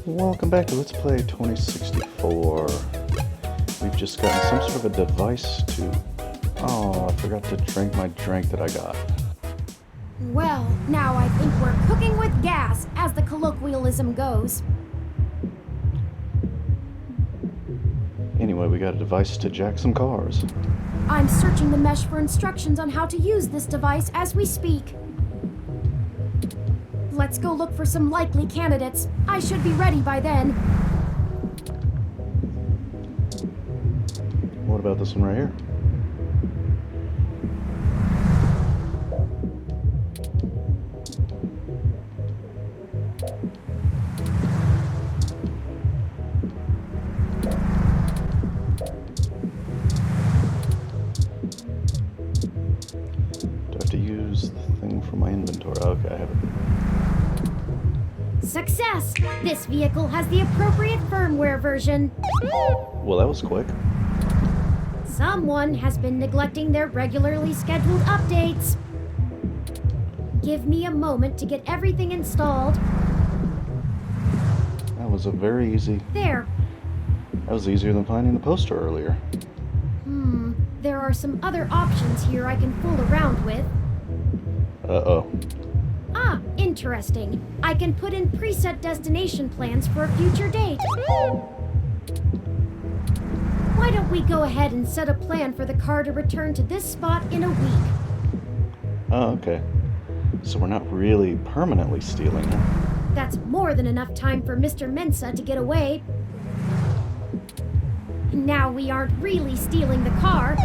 Welcome back to Let's Play 2064. We've just gotten some sort of a device to... Oh, I forgot to drink my drink that I got. Well, now I think we're cooking with gas, as the colloquialism goes. Anyway, we got a device to jack some cars. I'm searching the mesh for instructions on how to use this device as we speak. Let's go look for some likely candidates. I should be ready by then. What about this one right here? Do I have to use the thing from my inventory? Okay, I have it. Success! This vehicle has the appropriate firmware version. Well, that was quick. Someone has been neglecting their regularly scheduled updates. Give me a moment to get everything installed. That was a very easy... There. That was easier than finding the poster earlier. There are some other options here I can fool around with. Uh-oh. Ah, interesting. I can put in preset destination plans for a future date. Why don't we go ahead and set a plan for the car to return to this spot in a week? Oh, okay. So we're not really permanently stealing it. That's more than enough time for Mr. Mensa to get away. Now we aren't really stealing the car.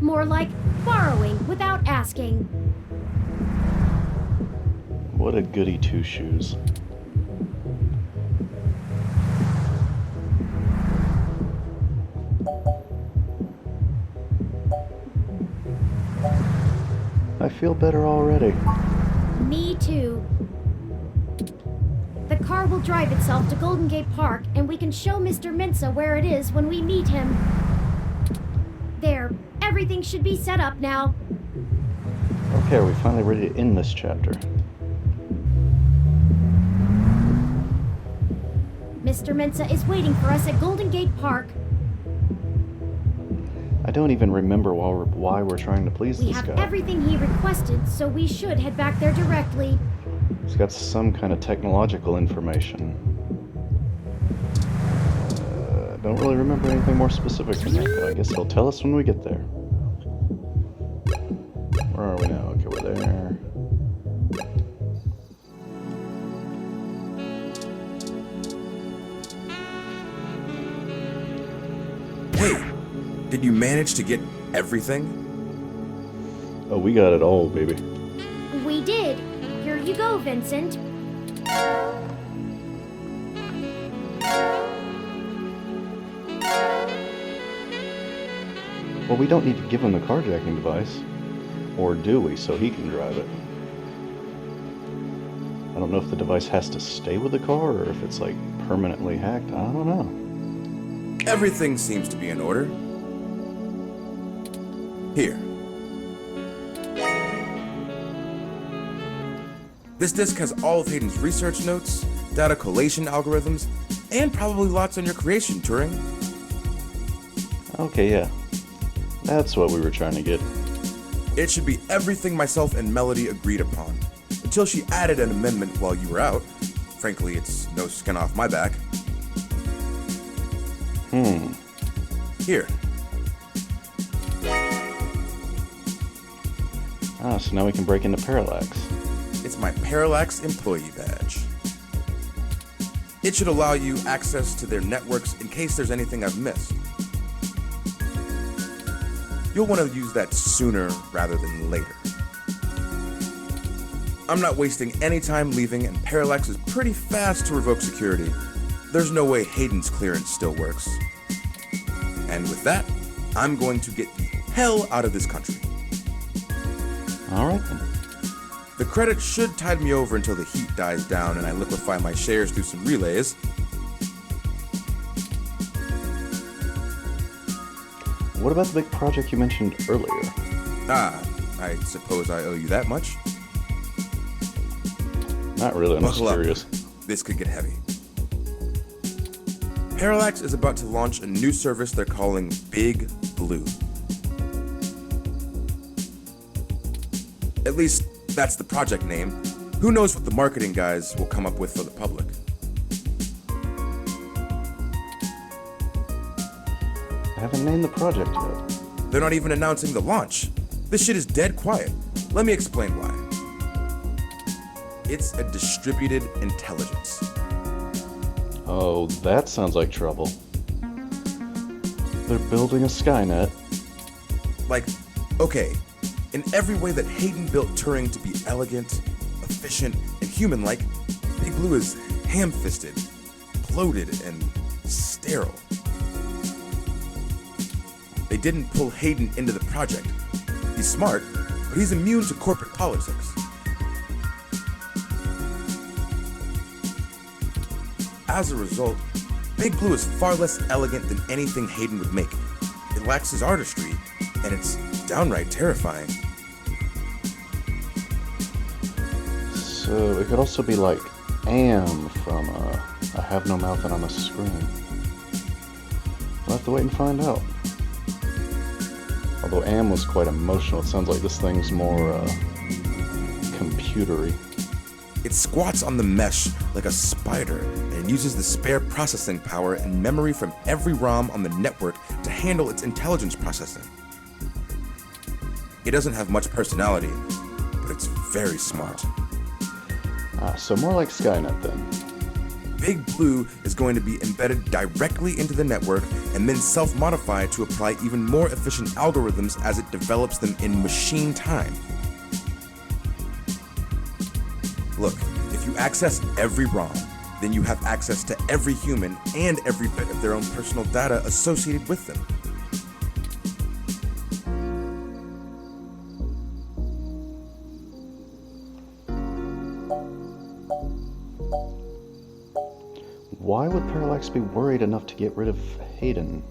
More like borrowing without asking. What a goody two-shoes. I feel better already. Me too. The car will drive itself to Golden Gate Park, and we can show Mr. Mensa where it is when we meet him. There, everything should be set up now. Okay, are we finally ready to end this chapter? Mr. Mensa is waiting for us at Golden Gate Park. I don't even remember why we're trying to please We this have guy. everything he requested, so we should head back there directly. He's got some kind of technological information. I don't really remember anything more specific than that, but I guess he'll tell us when we get there. Where are we now? Okay, we're there. Hey, did you manage to get everything? Oh, we got it all, baby. We did. Here you go, Vincent. Well, we don't need to give him the carjacking device. Or do we, so he can drive it? I don't know if the device has to stay with the car, or if it's, like, permanently hacked. I don't know. Everything seems to be in order. Here. This disk has all of Hayden's research notes, data collation algorithms, and probably lots on your creation, Turing. Okay, yeah. That's what we were trying to get. It should be everything myself and Melody agreed upon, until she added an amendment while you were out. Frankly, it's no skin off my back. Here. Ah, so now we can break into Parallax. It's my Parallax employee badge. It should allow you access to their networks in case there's anything I've missed. You'll want to use that sooner rather than later. I'm not wasting any time leaving, and Parallax is pretty fast to revoke security. There's no way Hayden's clearance still works. And with that, I'm going to get the hell out of this country. Alright then. The credit should tide me over until the heat dies down and I liquefy my shares through some relays. What about the big project you mentioned earlier? Ah, I suppose I owe you that much. Not really, I'm just Buckle up. curious. This could get heavy. Parallax is about to launch a new service they're calling Big Blue. At least, that's the project name. Who knows what the marketing guys will come up with for the public? I haven't named the project yet. They're not even announcing the launch. This shit is dead quiet. Let me explain why. It's a distributed intelligence. Oh, that sounds like trouble. They're building a Skynet. Like, okay, in every way that Hayden built Turing to be elegant, efficient, and human-like, Big Blue is ham-fisted, bloated, and sterile. They didn't pull Hayden into the project. He's smart, but he's immune to corporate politics. As a result, Big Blue is far less elegant than anything Hayden would make. It lacks his artistry, and it's downright terrifying. So it could also be like Am from I Have No Mouth and I'm a Scream. We'll have to wait and find out. Although Am was quite emotional, it sounds like this thing's more computery. It squats on the mesh like a spider and uses the spare processing power and memory from every ROM on the network to handle its intelligence processing. It doesn't have much personality, but it's very smart. So more like Skynet then. Big Blue is going to be embedded directly into the network and then self-modify to apply even more efficient algorithms as it develops them in machine time. Look, if you access every ROM, then you have access to every human and every bit of their own personal data associated with them. Why would Parallax be worried enough to get rid of Hayden?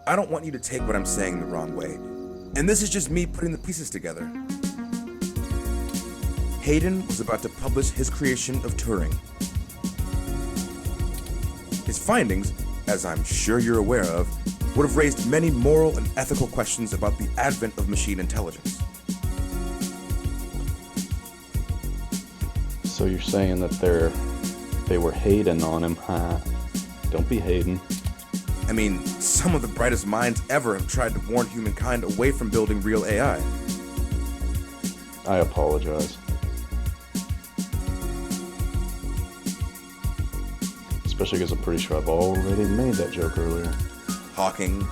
I don't want you to take what I'm saying the wrong way, and this is just me putting the pieces together. Hayden was about to publish his creation of Turing. His findings, as I'm sure you're aware of, would have raised many moral and ethical questions about the advent of machine intelligence. So you're saying that they were Hayden on him, huh? Don't be Hayden. I mean, some of the brightest minds ever have tried to warn humankind away from building real AI. I apologize. Especially because I'm pretty sure I've already made that joke earlier. Hawking,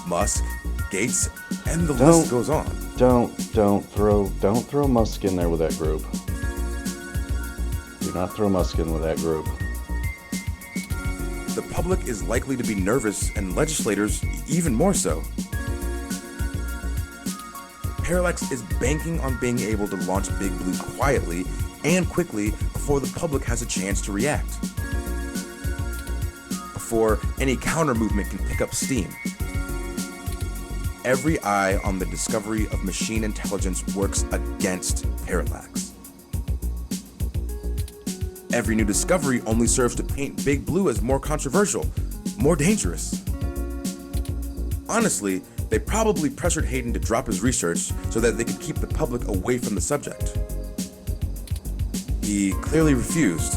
Musk, Gates, and the list goes on. Don't throw Musk in there with that group. Do not throw Musk in with that group. The public is likely to be nervous, and legislators even more so. Parallax is banking on being able to launch Big Blue quietly and quickly before the public has a chance to react. Before any counter-movement can pick up steam. Every eye on the discovery of machine intelligence works against Parallax. Every new discovery only serves to paint Big Blue as more controversial, more dangerous. Honestly, they probably pressured Hayden to drop his research so that they could keep the public away from the subject. He clearly refused.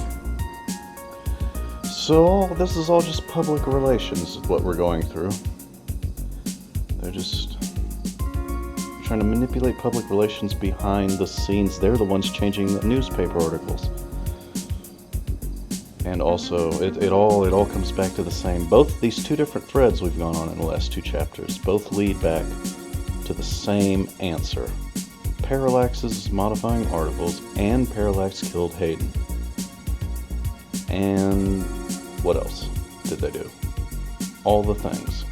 So this is all just public relations, what we're going through. They're just trying to manipulate public relations behind the scenes. They're the ones changing the newspaper articles. And also, it all comes back to the same. Both these two different threads we've gone on in the last two chapters, both lead back to the same answer. Parallax is modifying articles, and Parallax killed Hayden. And what else did they do? All the things.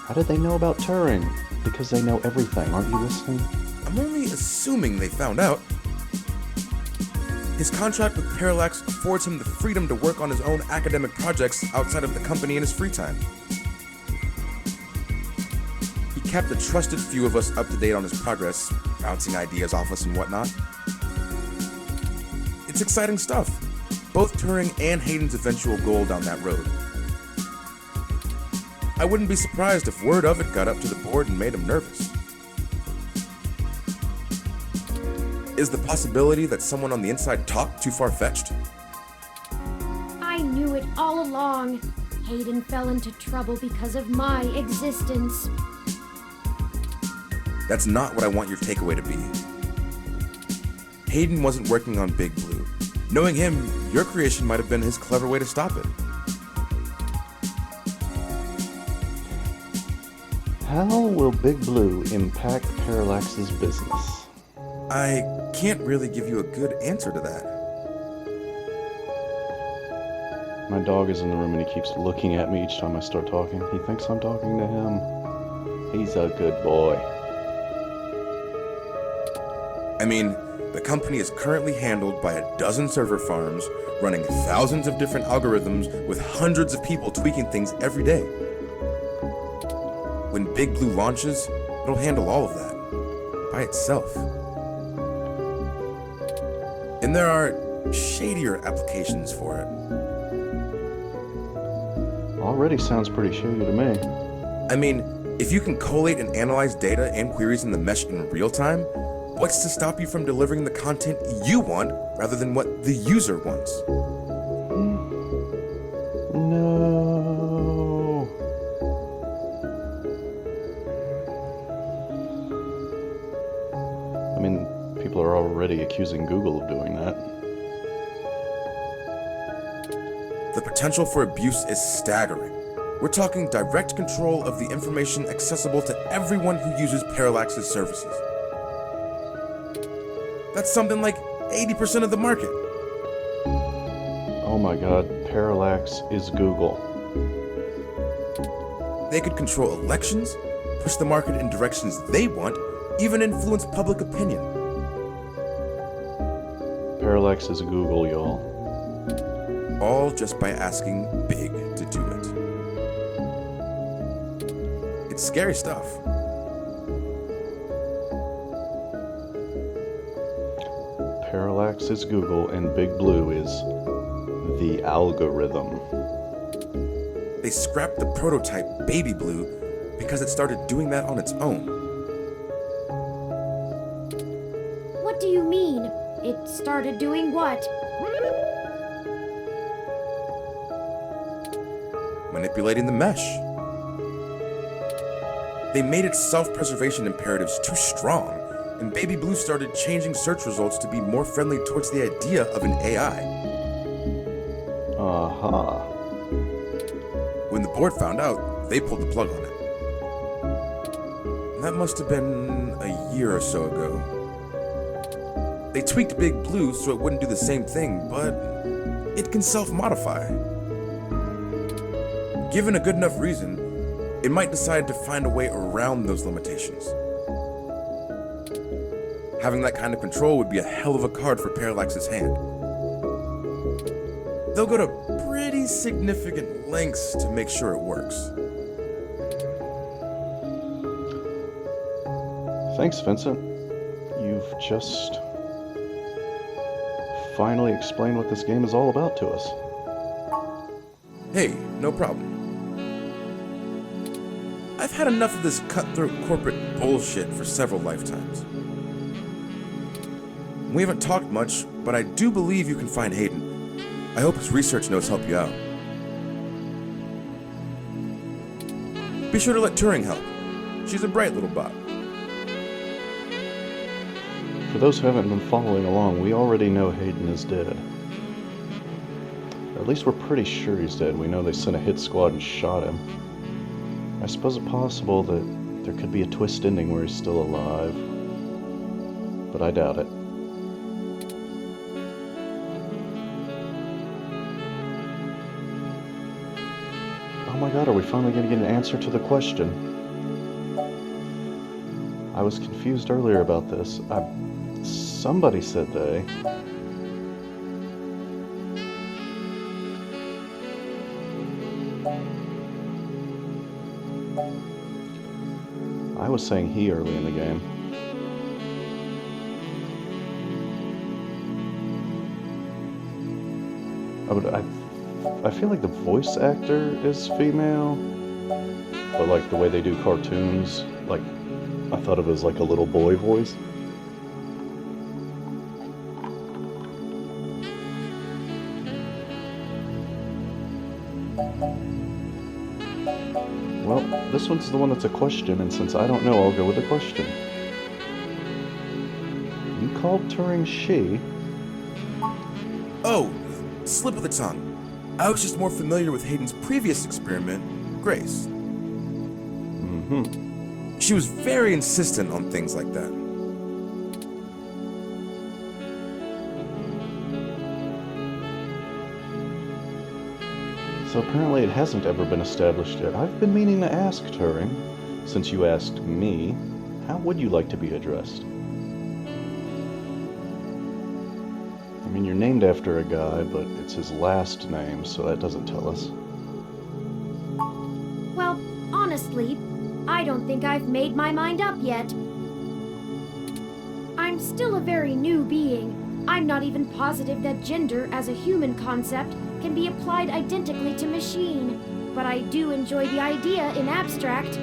How did they know about Turing? Because they know everything. Aren't you listening? I'm only assuming they found out. His contract with Parallax affords him the freedom to work on his own academic projects outside of the company in his free time. He kept a trusted few of us up to date on his progress, bouncing ideas off us and whatnot. It's exciting stuff. Both Turing and Hayden's eventual goal down that road. I wouldn't be surprised if word of it got up to the board and made him nervous. Is the possibility that someone on the inside talked too far-fetched? I knew it all along. Hayden fell into trouble because of my existence. That's not what I want your takeaway to be. Hayden wasn't working on Big Blue. Knowing him, your creation might have been his clever way to stop it. How will Big Blue impact Parallax's business? I can't really give you a good answer to that. My dog is in the room and he keeps looking at me each time I start talking. He thinks I'm talking to him. He's a good boy. I mean, the company is currently handled by a dozen server farms, running thousands of different algorithms with hundreds of people tweaking things every day. When Big Blue launches, it'll handle all of that by itself. And there are shadier applications for it. Already sounds pretty shady to me. I mean, if you can collate and analyze data and queries in the mesh in real time, what's to stop you from delivering the content you want rather than what the user wants? No. I mean, people are already accusing Google of doing that. The potential for abuse is staggering. We're talking direct control of the information accessible to everyone who uses Parallax's services. That's something like 80% of the market. Oh my god, Parallax is Google. They could control elections, push the market in directions they want, even influence public opinion. Parallax is Google, y'all. All just by asking Big to do it. It's scary stuff. Parallax is Google and Big Blue is the algorithm. They scrapped the prototype Baby Blue because it started doing that on its own. What do you mean? It started doing what? Manipulating the mesh. They made its self-preservation imperatives too strong, and Baby Blue started changing search results to be more friendly towards the idea of an AI. Aha. When the board found out, they pulled the plug on it. That must have been a year or so ago. They tweaked Big Blue so it wouldn't do the same thing, but it can self-modify. Given a good enough reason, it might decide to find a way around those limitations. Having that kind of control would be a hell of a card for Parallax's hand. They'll go to pretty significant lengths to make sure it works. Thanks, Vincent. You've just finally explained what this game is all about to us. Hey, no problem. I've had enough of this cutthroat corporate bullshit for several lifetimes. We haven't talked much, but I do believe you can find Hayden. I hope his research notes help you out. Be sure to let Turing help. She's a bright little bot. For those who haven't been following along, we already know Hayden is dead. Or at least we're pretty sure he's dead. We know they sent a hit squad and shot him. I suppose it's possible that there could be a twist ending where he's still alive. But I doubt it. Oh my god, are we finally going to get an answer to the question? I was confused earlier about this. Somebody said they. I was saying he early in the game. I feel like the voice actor is female, but like the way they do cartoons, like I thought of it as like a little boy voice. Well, this one's the one that's a question, and since I don't know, I'll go with a question. You called Turing she. Oh, slip of the tongue. I was just more familiar with Hayden's previous experiment, Grace. Mm-hmm. She was very insistent on things like that. So apparently it hasn't ever been established yet. I've been meaning to ask Turing, since you asked me, how would you like to be addressed? I mean, you're named after a guy, but it's his last name, so that doesn't tell us. Well, honestly, I don't think I've made my mind up yet. I'm still a very new being. I'm not even positive that gender as a human concept can be applied identically to machine, but I do enjoy the idea in abstract.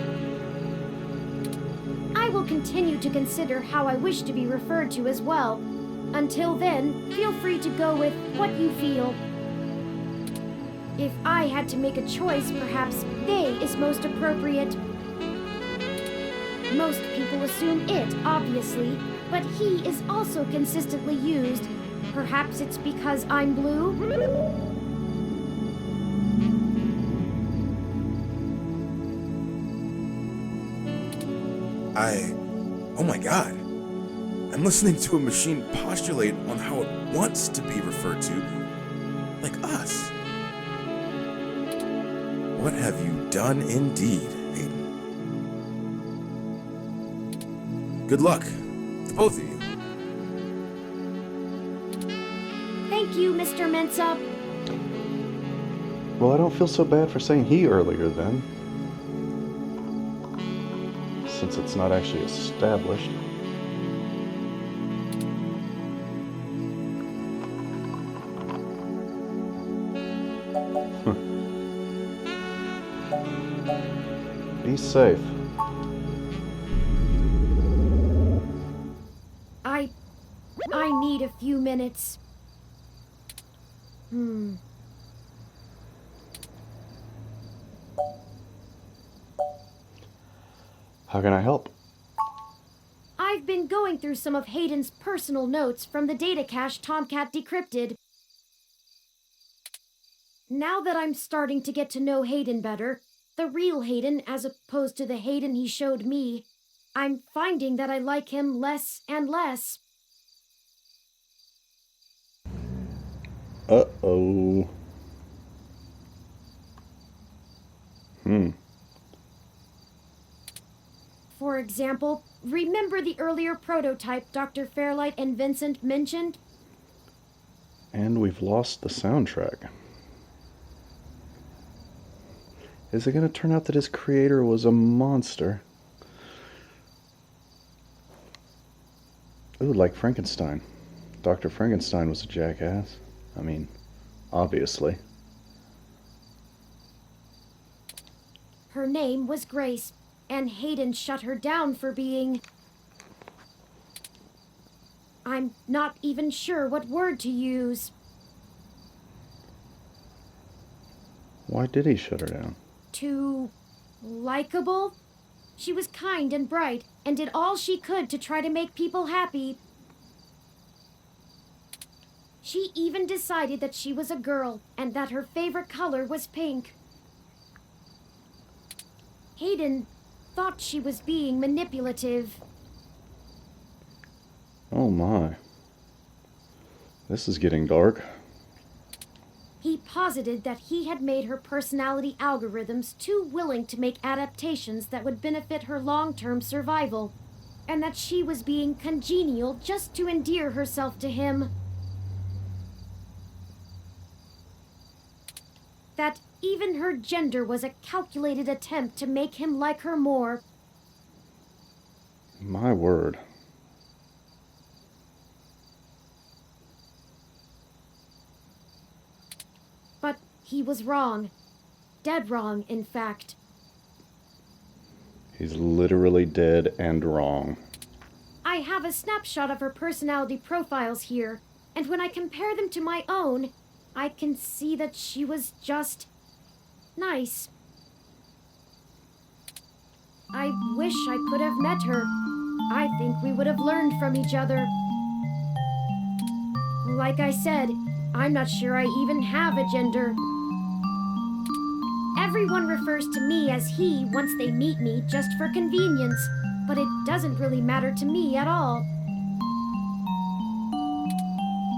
I will continue to consider how I wish to be referred to as well. Until then, feel free to go with what you feel. If I had to make a choice, perhaps they is most appropriate. Most people assume it, obviously, but he is also consistently used. Perhaps it's because I'm blue? Oh my god. I'm listening to a machine postulate on how it wants to be referred to, like us. What have you done indeed, Hayden? Good luck to both of you. Thank you, Mr. Mensa. Well, I don't feel so bad for saying he earlier then, since it's not actually established. Be safe. I need a few minutes. How can I help? I've been going through some of Hayden's personal notes from the data cache Tomcat decrypted. Now that I'm starting to get to know Hayden better, the real Hayden as opposed to the Hayden he showed me, I'm finding that I like him less and less. Uh-oh. For example, remember the earlier prototype Dr. Fairlight and Vincent mentioned? And we've lost the soundtrack. Is it going to turn out that his creator was a monster? Ooh, like Frankenstein. Dr. Frankenstein was a jackass. I mean, obviously. Her name was Grace, and Hayden shut her down for being... I'm not even sure what word to use. Why did he shut her down? Too... likable? She was kind and bright, and did all she could to try to make people happy. She even decided that she was a girl, and that her favorite color was pink. Hayden thought she was being manipulative. Oh my. This is getting dark. He posited that he had made her personality algorithms too willing to make adaptations that would benefit her long-term survival, and that she was being congenial just to endear herself to him. That even her gender was a calculated attempt to make him like her more. My word. he was wrong. Dead wrong, in fact. He's literally dead and wrong. I have a snapshot of her personality profiles here, and when I compare them to my own, I can see that she was just nice. I wish I could have met her. I think we would have learned from each other. Like I said, I'm not sure I even have a gender. Everyone refers to me as he once they meet me just for convenience, but it doesn't really matter to me at all.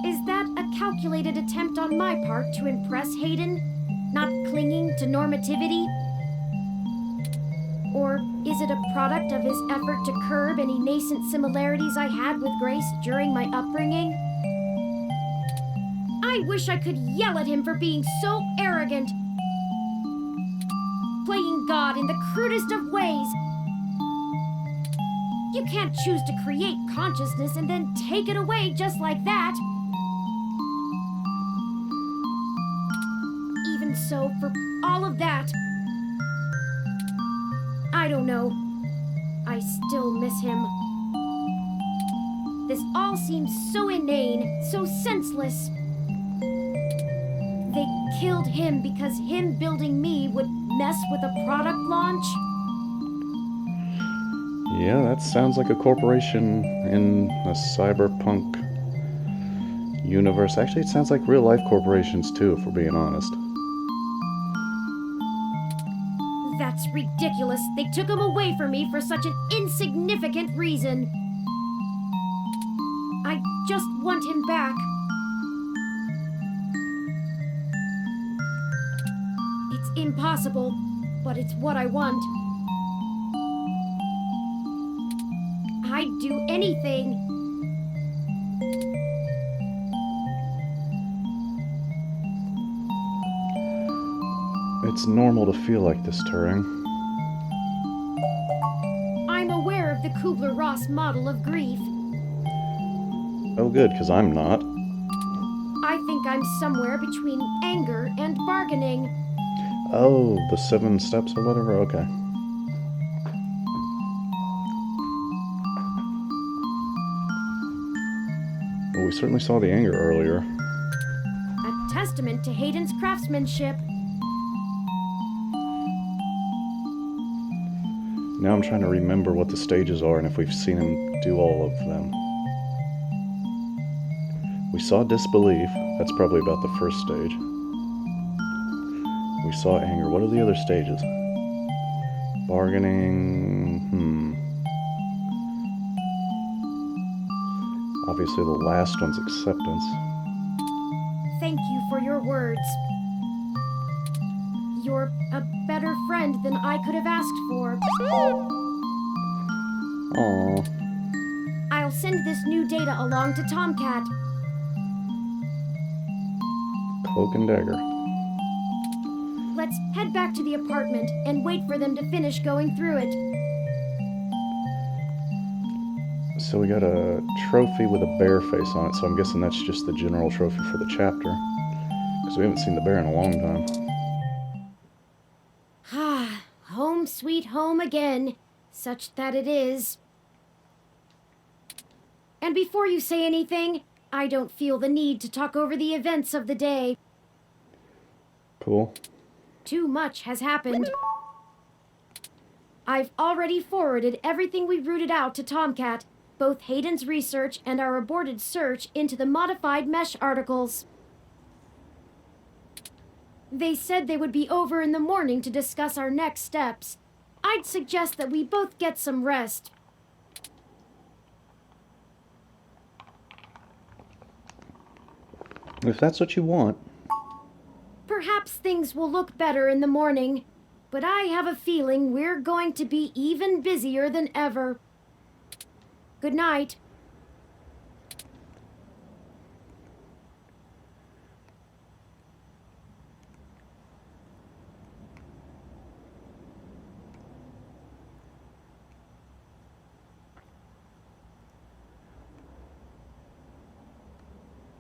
Is that a calculated attempt on my part to impress Hayden? Not clinging to normativity? Or is it a product of his effort to curb any nascent similarities I had with Grace during my upbringing? I wish I could yell at him for being so arrogant. Playing God in the crudest of ways. You can't choose to create consciousness and then take it away just like that. Even so, for all of that, I don't know. I still miss him. This all seems so inane, so senseless. They killed him because him building me would mess with a product launch? Yeah, that sounds like a corporation in a cyberpunk universe. Actually, it sounds like real life corporations too, if we're being honest. That's ridiculous. They took him away from me for such an insignificant reason. I just want him back. It's impossible, but it's what I want. I'd do anything. It's normal to feel like this, Turing. I'm aware of the Kubler-Ross model of grief. Oh good, because I'm not. I think I'm somewhere between anger and bargaining. Oh, the 7 steps or whatever? Okay. Well, we certainly saw the anger earlier. A testament to Hayden's craftsmanship. Now I'm trying to remember what the stages are and if we've seen him do all of them. We saw disbelief. That's probably about the first stage. We saw anger. What are the other stages? Bargaining. Obviously the last one's acceptance. Thank you for your words. You're a better friend than I could have asked for. Aww. I'll send this new data along to Tomcat. Cloak and dagger. Let's head back to the apartment and wait for them to finish going through it. So we got a trophy with a bear face on it, so I'm guessing that's just the general trophy for the chapter. Because we haven't seen the bear in a long time. Ah, home sweet home again, such that it is. And before you say anything, I don't feel the need to talk over the events of the day. Cool. Too much has happened. I've already forwarded everything we rooted out to Tomcat, both Hayden's research and our aborted search into the modified mesh articles. They said they would be over in the morning to discuss our next steps. I'd suggest that we both get some rest. If that's what you want. Perhaps things will look better in the morning, but I have a feeling we're going to be even busier than ever. Good night.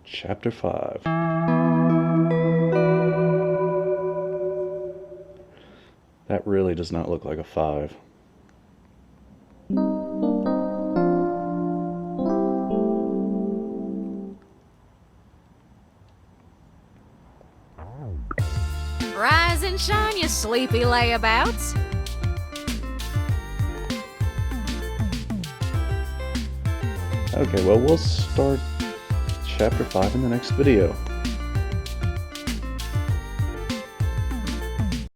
Chapter 5. That really does not look like a 5. Rise and shine, you sleepy layabouts. Okay, well, we'll start Chapter 5 in the next video.